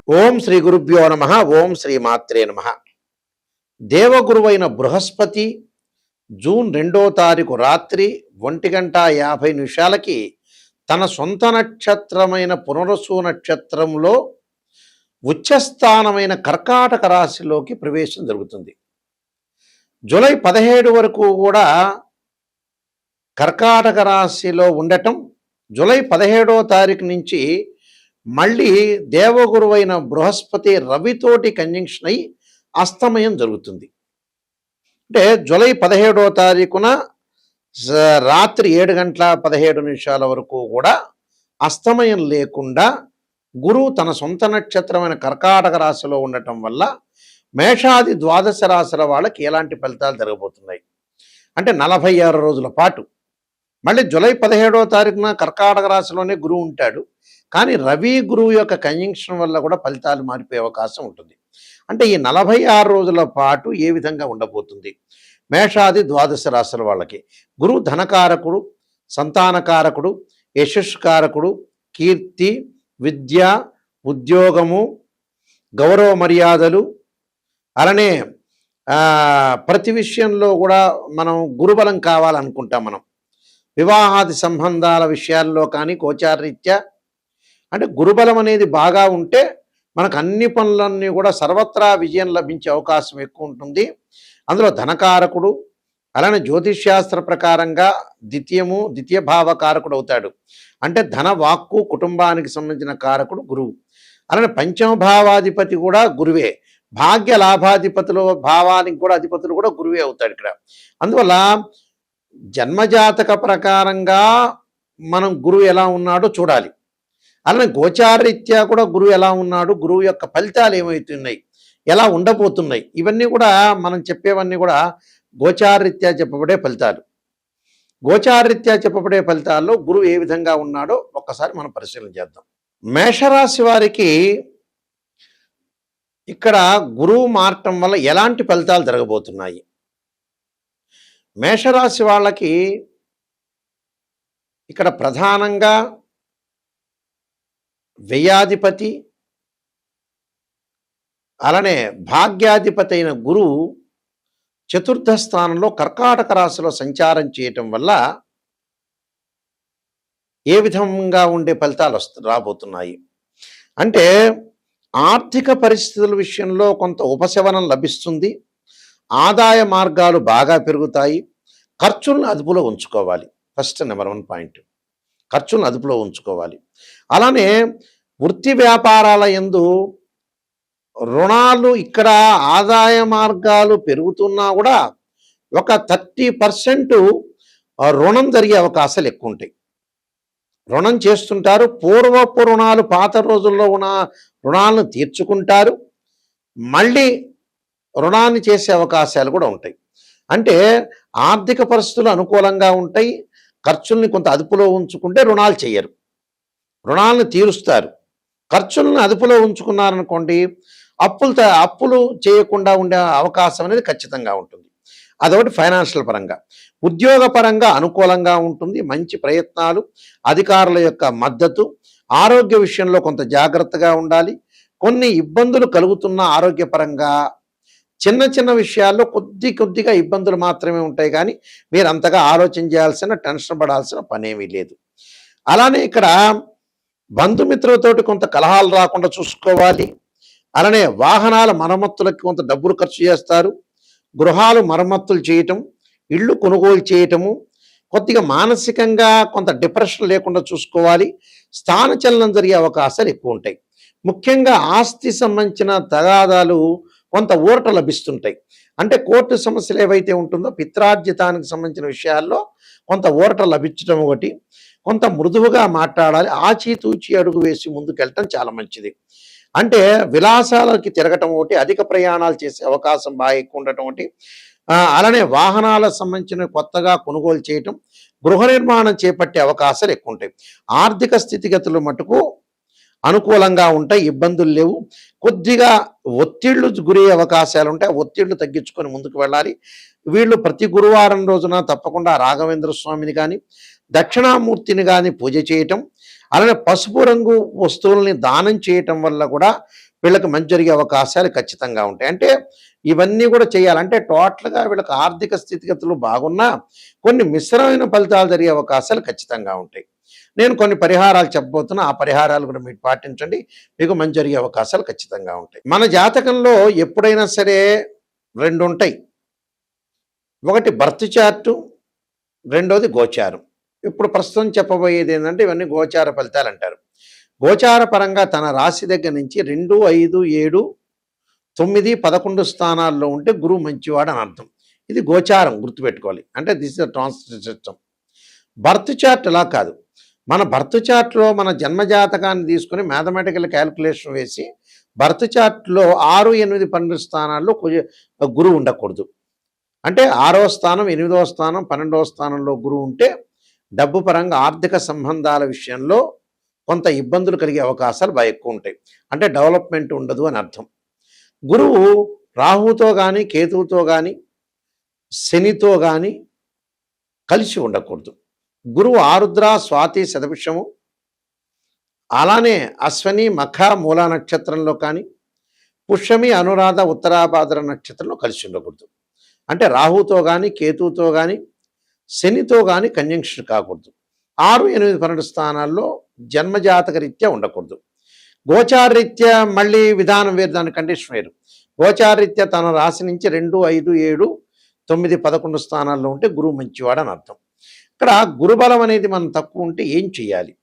ఓం శ్రీ గురుభ్యో నమ. ఓం శ్రీ మాత్రే నమ. దేవగురువైన బృహస్పతి జూన్ 2వ తారీఖు రాత్రి 1:50 తన సొంత నక్షత్రమైన పునరసు నక్షత్రంలో ఉచ్చస్థానమైన కర్కాటక రాశిలోకి ప్రవేశం జరుగుతుంది. జూలై 17 వరకు కూడా కర్కాటక రాశిలో ఉండటం, జూలై 17వ తారీఖు నుంచి మళ్ళీ దేవగురువైన బృహస్పతి రవితోటి కంజంక్షన్ అయి అస్తమయం జరుగుతుంది. అంటే జూలై 17వ తారీఖున రాత్రి 7:17 వరకు కూడా అస్తమయం లేకుండా గురువు తన సొంత నక్షత్రమైన కర్కాటక రాశిలో ఉండటం వల్ల మేషాది ద్వాదశ రాశుల వాళ్ళకి ఎలాంటి ఫలితాలు జరగబోతున్నాయి అంటే 46 రోజుల పాటు. మళ్ళీ జూలై 17వ తారీఖున కర్కాటక రాశిలోనే గురువు ఉంటాడు, కానీ రవి గురువు యొక్క కంజంక్షన్ వల్ల కూడా ఫలితాలు మారిపోయే అవకాశం ఉంటుంది. అంటే ఈ 46 రోజుల పాటు ఏ విధంగా ఉండబోతుంది మేషాది ద్వాదశ రాశుల వాళ్ళకి? గురువు ధనకారకుడు, సంతానకారకుడు, యశస్కారకుడు, కీర్తి, విద్య, ఉద్యోగము, గౌరవ మర్యాదలు, అలానే ప్రతి విషయంలో కూడా మనం గురుబలం కావాలనుకుంటాం. మనం వివాహాది సంబంధాల విషయాల్లో కానీ గోచారరీత్యా అంటే గురుబలం అనేది బాగా ఉంటే మనకు అన్ని పనులన్నీ కూడా సర్వత్రా విజయం లభించే అవకాశం ఎక్కువ ఉంటుంది. అందులో ధనకారకుడు, అలానే జ్యోతిష్శాస్త్ర ప్రకారంగా ద్వితీయ భావకారకుడు అవుతాడు. అంటే ధన, వాక్కు, కుటుంబానికి సంబంధించిన కారకుడు గురువు. అలానే పంచమ భావాధిపతి కూడా గురువే. భాగ్య లాభాధిపతులు, భావానికి కూడా అధిపతులు కూడా గురువే అవుతాడు ఇక్కడ. అందువల్ల జన్మజాతక ప్రకారంగా మనం గురువు ఎలా ఉన్నాడో చూడాలి. అలానే గోచారరీత్యా కూడా గురువు ఎలా ఉన్నాడు, గురువు యొక్క ఫలితాలు ఏమవుతున్నాయి, ఎలా ఉండబోతున్నాయి, ఇవన్నీ కూడా మనం చెప్పేవన్నీ కూడా గోచారరీత్యా చెప్పబడే ఫలితాలు. గోచారరీత్యా చెప్పబడే ఫలితాల్లో గురువు ఏ విధంగా ఉన్నాడో ఒక్కసారి మనం పరిశీలన చేద్దాం. మేషరాశి వారికి ఇక్కడ గురువు మారటం వల్ల ఎలాంటి ఫలితాలు జరగబోతున్నాయి? మేషరాశి వాళ్ళకి ఇక్కడ ప్రధానంగా వ్యయాధిపతి, అలానే భాగ్యాధిపతి అయిన గురువు చతుర్థ స్థానంలో కర్కాటక రాశిలో సంచారం చేయటం వల్ల ఏ విధంగా ఉండే ఫలితాలు రాబోతున్నాయి అంటే ఆర్థిక పరిస్థితుల విషయంలో కొంత ఉపశమనం లభిస్తుంది. ఆదాయ మార్గాలు బాగా పెరుగుతాయి. ఖర్చులను అదుపులో ఉంచుకోవాలి. ఫస్ట్ నెంబర్ 1 పాయింట్, ఖర్చులను అదుపులో ఉంచుకోవాలి. అలానే వృత్తి వ్యాపారాల యందు రుణాలు, ఇక్కడ ఆదాయ మార్గాలు పెరుగుతున్నా కూడా ఒక 30% రుణం జరిగే అవకాశాలు ఎక్కువ ఉంటాయి. రుణం చేస్తుంటారు, పూర్వపు రుణాలు, పాత రోజుల్లో ఉన్న రుణాలను తీర్చుకుంటారు, మళ్ళీ రుణాన్ని చేసే అవకాశాలు కూడా ఉంటాయి. అంటే ఆర్థిక పరిస్థితులు అనుకూలంగా ఉంటాయి. ఖర్చుల్ని కొంత అదుపులో ఉంచుకుంటే రుణాలు చేయరు, రుణాలను తీరుస్తారు. ఖర్చులను అదుపులో ఉంచుకున్నారనుకోండి, అప్పులు చేయకుండా ఉండే అవకాశం అనేది ఖచ్చితంగా ఉంటుంది. అదొకటి ఫైనాన్షియల్ పరంగా. ఉద్యోగ పరంగా అనుకూలంగా ఉంటుంది. మంచి ప్రయత్నాలు, అధికారుల యొక్క మద్దతు, ఆరోగ్య విషయంలో కొంత జాగ్రత్తగా ఉండాలి. కొన్ని ఇబ్బందులు కలుగుతున్న ఆరోగ్యపరంగా చిన్న విషయాల్లో కొద్దిగా ఇబ్బందులు మాత్రమే ఉంటాయి, కానీ మీరు అంతగా ఆలోచన చేయాల్సిన, టెన్షన్ పడాల్సిన పనేమీ లేదు. అలానే ఇక్కడ బంధుమిత్రులతోటి కొంత కలహాలు రాకుండా చూసుకోవాలి. అలానే వాహనాల మరమ్మతులకు కొంత డబ్బులు ఖర్చు చేస్తారు. గృహాలు మరమ్మతులు చేయటం, ఇళ్ళు కొనుగోలు చేయటము, కొద్దిగా మానసికంగా కొంత డిప్రెషన్ లేకుండా చూసుకోవాలి. స్థానచలనం జరిగే అవకాశాలు ఎక్కువ ఉంటాయి. ముఖ్యంగా ఆస్తి సంబంధించిన తగాదాలు కొంత ఊరట లభిస్తుంటాయి. అంటే కోర్టు సమస్యలు ఏవైతే ఉంటుందో పిత్రార్జితానికి సంబంధించిన విషయాల్లో కొంత ఊరట లభించడం ఒకటి. కొంత మృదువుగా మాట్లాడాలి. ఆచితూచి అడుగు వేసి ముందుకెళ్ళటం చాలా మంచిది. అంటే విలాసాలకి తిరగటం ఒకటి, అధిక ప్రయాణాలు చేసే అవకాశం బాగా ఎక్కువ ఉండటం ఒకటి. అలానే వాహనాలకు సంబంధించిన కొత్తగా కొనుగోలు చేయటం, గృహ నిర్మాణం చేపట్టే అవకాశాలు ఎక్కువ ఉంటాయి. ఆర్థిక స్థితిగతులు మటుకు అనుకూలంగా ఉంటాయి, ఇబ్బందులు లేవు. కొద్దిగా ఒత్తిళ్లు గురయ్యే అవకాశాలు ఉంటాయి. ఒత్తిళ్లు తగ్గించుకొని ముందుకు వెళ్ళాలి. వీళ్ళు ప్రతి గురువారం రోజున తప్పకుండా రాఘవేంద్ర స్వామిని కానీ, దక్షిణామూర్తిని కానీ పూజ చేయటం, అలానే పసుపు రంగు వస్తువుల్ని దానం చేయటం వల్ల కూడా వీళ్ళకి మంచి జరిగే అవకాశాలు ఖచ్చితంగా ఉంటాయి. అంటే ఇవన్నీ కూడా చేయాలంటే టోటల్గా వీళ్ళకి ఆర్థిక స్థితిగతులు బాగున్నా కొన్ని మిశ్రమైన ఫలితాలు జరిగే అవకాశాలు ఖచ్చితంగా ఉంటాయి. నేను కొన్ని పరిహారాలు చెప్పబోతున్నా, ఆ పరిహారాలు కూడా మీరు పాటించండి, మీకు మంచి జరిగే అవకాశాలు ఖచ్చితంగా ఉంటాయి. మన జాతకంలో ఎప్పుడైనా సరే 2 ఉంటాయి. ఒకటి బర్త్ చార్టు, రెండోది గోచారం. ఇప్పుడు ప్రస్తుతం చెప్పబోయేది ఏంటంటే ఇవన్నీ గోచార ఫలితాలు అంటారు. గోచార పరంగా తన రాశి దగ్గర నుంచి 2, 5, 7, 9, 11 స్థానాల్లో ఉంటే గురువు మంచివాడు అని అర్థం. ఇది గోచారం, గుర్తుపెట్టుకోవాలి. అంటే this is the translate system. Birth chart అలా కాదు. మన బర్త్ చార్ట్లో మన జన్మజాతకాన్ని తీసుకుని మ్యాథమెటికల్ క్యాలిక్యులేషన్ వేసి బర్త్ చార్ట్లో 6, 8, 12 స్థానాల్లో గురువు ఉండకూడదు. అంటే 6వ స్థానం, 8వ స్థానం, 12వ స్థానంలో గురువు ఉంటే డబ్బు పరంగా ఆర్థిక సంబంధాల విషయంలో కొంత ఇబ్బందులు కలిగే అవకాశాలు బాగా ఎక్కువ ఉంటాయి. అంటే డెవలప్మెంట్ ఉండదు అని అర్థం. గురువు రాహుతో కానీ, కేతువుతో కానీ, శనితో కానీ కలిసి ఉండకూడదు. గురువు ఆరుద్ర, స్వాతి, శతభిషము, అలానే అశ్వని, మఖ, మూల నక్షత్రంలో కానీ, పుష్యమి, అనురాధ, ఉత్తరాభాద్ర నక్షత్రంలో కలిసి ఉండకూడదు. అంటే రాహుతో కానీ, కేతువుతో కానీ, శనితో కానీ కంజంక్షన్ కాకూడదు. 6, 8, 12 స్థానాల్లో జన్మజాతక రీత్యా ఉండకూడదు. గోచారరీత్యా మళ్ళీ విధానం వేరు, దాని కండిషన్ వేరు. గోచారరీత్యా తన రాశి నుంచి 2, 5, 7, 9, 11 స్థానాల్లో ఉంటే గురువు మంచివాడు అని అర్థం. ఇక్కడ గురుబలం అనేది మనం తక్కువ ఉంటే ఏం చేయాలి?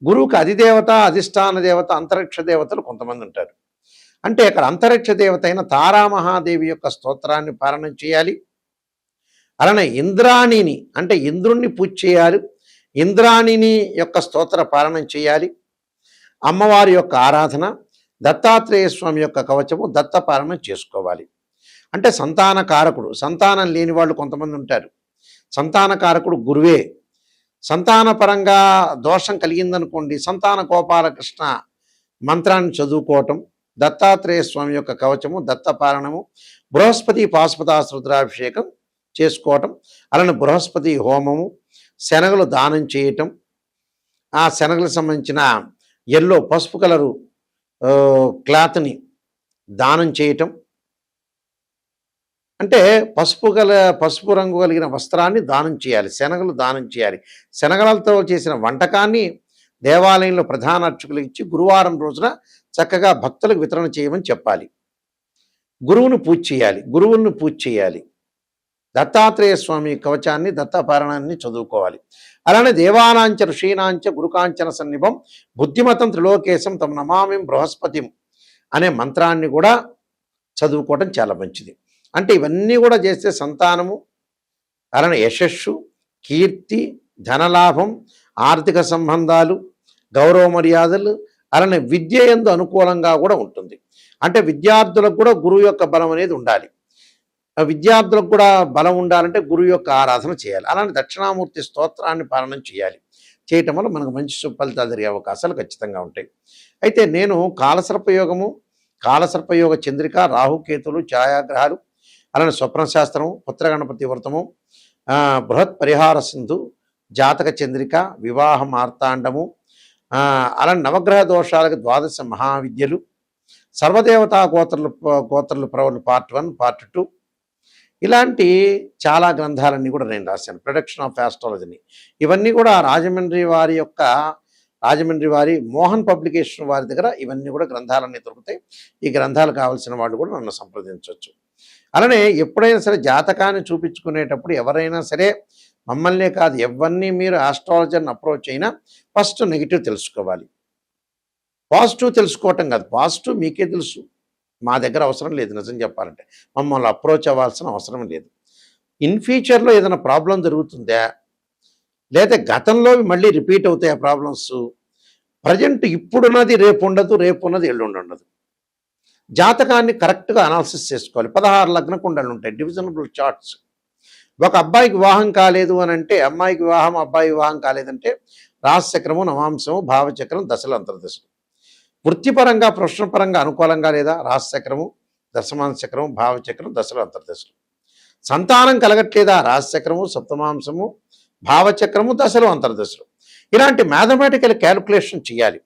గురువుకి అధిదేవత, అధిష్టాన దేవత, అంతరిక్ష దేవతలు కొంతమంది ఉంటారు. అంటే అక్కడ అంతరిక్ష దేవత అయిన తారామహాదేవి యొక్క స్తోత్రాన్ని పారాయణం చేయాలి. అలానే ఇంద్రాణిని అంటే ఇంద్రుణ్ణి పూజ చేయాలి. ఇంద్రాణిని యొక్క స్తోత్ర పారాయణం చేయాలి. అమ్మవారి యొక్క ఆరాధన, దత్తాత్రేయ స్వామి యొక్క కవచము, దత్త పారాయణం చేసుకోవాలి. అంటే సంతాన కారకుడు, సంతానం లేని వాళ్ళు కొంతమంది ఉంటారు. సంతాన కారకుడు గురువే. సంతాన పరంగా దోషం కలిగిందనుకోండి, సంతాన గోపాలకృష్ణ మంత్రాన్ని చదువుకోవటం, దత్తాత్రేయ స్వామి యొక్క కవచము, దత్త పారాయణము, బృహస్పతి పాశుపతాశ్రుద్రాభిషేకం చేసుకోవటం, అలానే బృహస్పతి హోమము, శనగలు దానం చేయటం, ఆ శనగలకు సంబంధించిన ఎల్లో పసుపు కలరు క్లాత్ని దానం చేయటం, అంటే పసుపు రంగు కలిగిన వస్త్రాన్ని దానం చేయాలి, శనగలు దానం చేయాలి. శనగలతో చేసిన వంటకాన్ని దేవాలయంలో ప్రధాన అర్చకులకు ఇచ్చి గురువారం రోజున చక్కగా భక్తులకు వితరణ చేయమని చెప్పాలి. గురువును పూజ చేయాలి. దత్తాత్రేయ స్వామి కవచాన్ని, దత్తపారాయణాన్ని చదువుకోవాలి. అలానే దేవానాంచ ఋషీనాంచ గురుకాంచన సన్నిభం బుద్ధిమతం త్రిలోకేశం తమ నమామిం బృహస్పతిం అనే మంత్రాన్ని కూడా చదువుకోవటం చాలా మంచిది. అంటే ఇవన్నీ కూడా చేస్తే సంతానము, అలానే యశస్సు, కీర్తి, ధనలాభం, ఆర్థిక సంబంధాలు, గౌరవ మర్యాదలు, అలానే విద్య యందు అనుకూలంగా కూడా ఉంటుంది. అంటే విద్యార్థులకు కూడా గురువు యొక్క బలం అనేది ఉండాలి. విద్యార్థులకు కూడా బలం ఉండాలంటే గురువు యొక్క ఆరాధన చేయాలి. అలానే దక్షిణామూర్తి స్తోత్రాన్ని పారాయణం చేయాలి. చేయటం వల్ల మనకు మంచి ఫలితాలు జరిగే అవకాశాలు ఖచ్చితంగా ఉంటాయి. అయితే నేను కాలసర్పయోగ చంద్రిక, రాహుకేతులు, ఛాయాగ్రహాలు, అలానే స్వప్నశాస్త్రము, పుత్రగణపతి వ్రతము, బృహత్ పరిహార సింధు, జాతక చంద్రిక, వివాహ మార్తాండము, అలానే నవగ్రహ దోషాలకు 12 మహావిద్యలు, సర్వదేవతా గోత్రలు ప్రవలు పార్ట్ 1, పార్ట్ 2, ఇలాంటి చాలా గ్రంథాలన్నీ కూడా నేను రాశాను. ప్రొడక్షన్ ఆఫ్ ఆస్ట్రాలజీని ఇవన్నీ కూడా రాజమండ్రి వారి మోహన్ పబ్లికేషన్ వారి దగ్గర ఇవన్నీ కూడా గ్రంథాలన్నీ దొరుకుతాయి. ఈ గ్రంథాలు కావాల్సిన వాళ్ళు కూడా నన్ను సంప్రదించవచ్చు. అలానే ఎప్పుడైనా సరే జాతకాన్ని చూపించుకునేటప్పుడు ఎవరైనా సరే మమ్మల్నే కాదు ఎవరిని మీరు ఆస్ట్రాలజర్ని అప్రోచ్ అయినా ఫస్ట్ నెగిటివ్ తెలుసుకోవాలి. పాజిటివ్ తెలుసుకోవటం కాదు, పాజిటివ్ మీకే తెలుసు, మా దగ్గర అవసరం లేదు. నిజం చెప్పాలంటే మమ్మల్ని అప్రోచ్ అవ్వాల్సిన అవసరం లేదు. ఇన్ ఫ్యూచర్లో ఏదైనా ప్రాబ్లం జరుగుతుందా, లేదా గతంలో మళ్ళీ రిపీట్ అవుతాయి ఆ ప్రాబ్లమ్స్, ప్రజెంట్ ఇప్పుడున్నది రేపు ఉండదు, రేపు ఉన్నది ఎల్లుండి ఉండదు. జాతకాన్ని కరెక్ట్గా అనాలిసిస్ చేసుకోవాలి. 16 లగ్న కుండలు ఉంటాయి, డివిజనబుల్ చార్ట్స్. ఒక అబ్బాయికి వివాహం కాలేదు అని అంటే, అమ్మాయికి వివాహం, అబ్బాయి వివాహం కాలేదంటే రాశిచక్రము, నవాంశము, భావచక్రం, దశలు, అంతర్దశలు. వృత్తిపరంగా, ప్రొఫెషనల్ అనుకూలంగా లేదా రాశిచక్రము, దశమాంశ చక్రము, భావచక్రం, దశలు, అంతర్దశలు. సంతానం కలగట్లేదా రాశిచక్రము, సప్తమాంశము, భావచక్రము, దశలు, అంతర్దశలు. ఇలాంటి మ్యాథమెటికల్ క్యాలిక్యులేషన్ చేయాలి.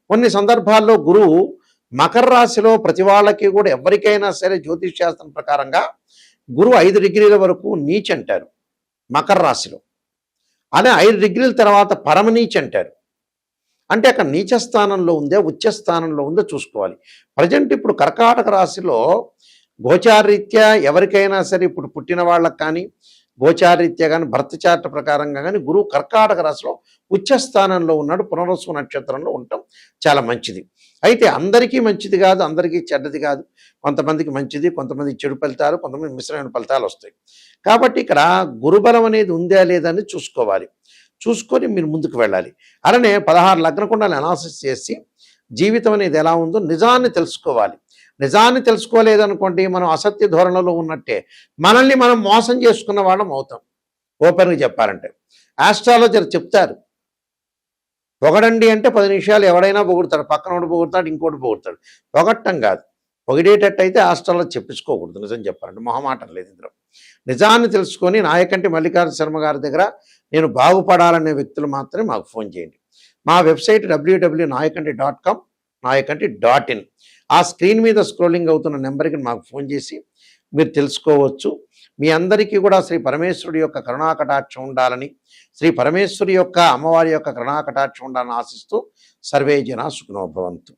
కొన్ని సందర్భాల్లో గురువు మకర రాశిలో ప్రతి వాళ్ళకి కూడా ఎవరికైనా సరే జ్యోతిష్ శాస్త్రం ప్రకారంగా గురువు 5 డిగ్రీల వరకు నీచ్ అంటారు మకర రాశిలో. అనే 5 డిగ్రీల తర్వాత పరమనీచ్ అంటారు. అంటే అక్కడ నీచ స్థానంలో ఉందే ఉచ్చ స్థానంలో ఉందో చూసుకోవాలి. ప్రజెంట్ ఇప్పుడు కర్కాటక రాశిలో గోచారరీత్యా ఎవరికైనా సరే ఇప్పుడు పుట్టిన వాళ్ళకి కానీ గోచారరీత్యా కానీ భర్త చార్ట్ ప్రకారంగా కానీ గురువు కర్కాటక రాశిలో ఉచ్చ స్థానంలో ఉన్నాడు. పునర్వసు నక్షత్రంలో ఉండటం చాలా మంచిది. అయితే అందరికీ మంచిది కాదు, అందరికీ చెడ్డది కాదు. కొంతమందికి మంచిది, కొంతమందికి చెడు ఫలితాలు, కొంతమంది మిశ్రమైన ఫలితాలు వస్తాయి. కాబట్టి ఇక్కడ గురుబలం అనేది ఉందా లేదా అని చూసుకోవాలి. చూసుకొని మీరు ముందుకు వెళ్ళాలి. అలానే 16 లగ్న కుండలు అనాలిసిస్ చేసి జీవితం అనేది ఎలా ఉందో నిజాన్ని తెలుసుకోవాలి. నిజాన్ని తెలుసుకోలేదనుకోండి మనం అసత్య ధోరణిలో ఉన్నట్టే మనల్ని మనం మోసం చేసుకున్న వాళ్ళం అవుతాం. ఓపెన్గా చెప్పాలంటే ఆస్ట్రాలజర్ చెప్తారు, పొగడండి అంటే 10 నిమిషాలు ఎవడైనా పొగుడతాడు, పక్కనోడు పొగుడతాడు, ఇంకోటి పొగుడతాడు. పొగట్టం కాదు, పొగిడేటట్టయితే ఆస్ట్రాలజీ చెప్పించుకోకూడదు. నిజం చెప్పాలంటే మొహమాటం లేదు ఇందులో. నిజాన్ని తెలుసుకొని నాయకంటి మల్లికార్జున శర్మ గారి దగ్గర నేను బాగుపడాలనే వ్యక్తులు మాత్రమే మాకు ఫోన్ చేయండి. మా వెబ్సైట్ www.nayakanti.com, nayakanti.in. ఆ స్క్రీన్ మీద స్క్రోలింగ్ అవుతున్న నెంబర్కి మాకు ఫోన్ చేసి మీరు తెలుసుకోవచ్చు. మీ అందరికీ కూడా శ్రీ పరమేశ్వరుడి యొక్క కరుణాకటాక్షం ఉండాలని, శ్రీ పరమేశ్వరి యొక్క అమ్మవారి యొక్క కరుణాకటాక్షం ఉండాలని ఆశిస్తూ సర్వే జనా సుఖినో భవంతు.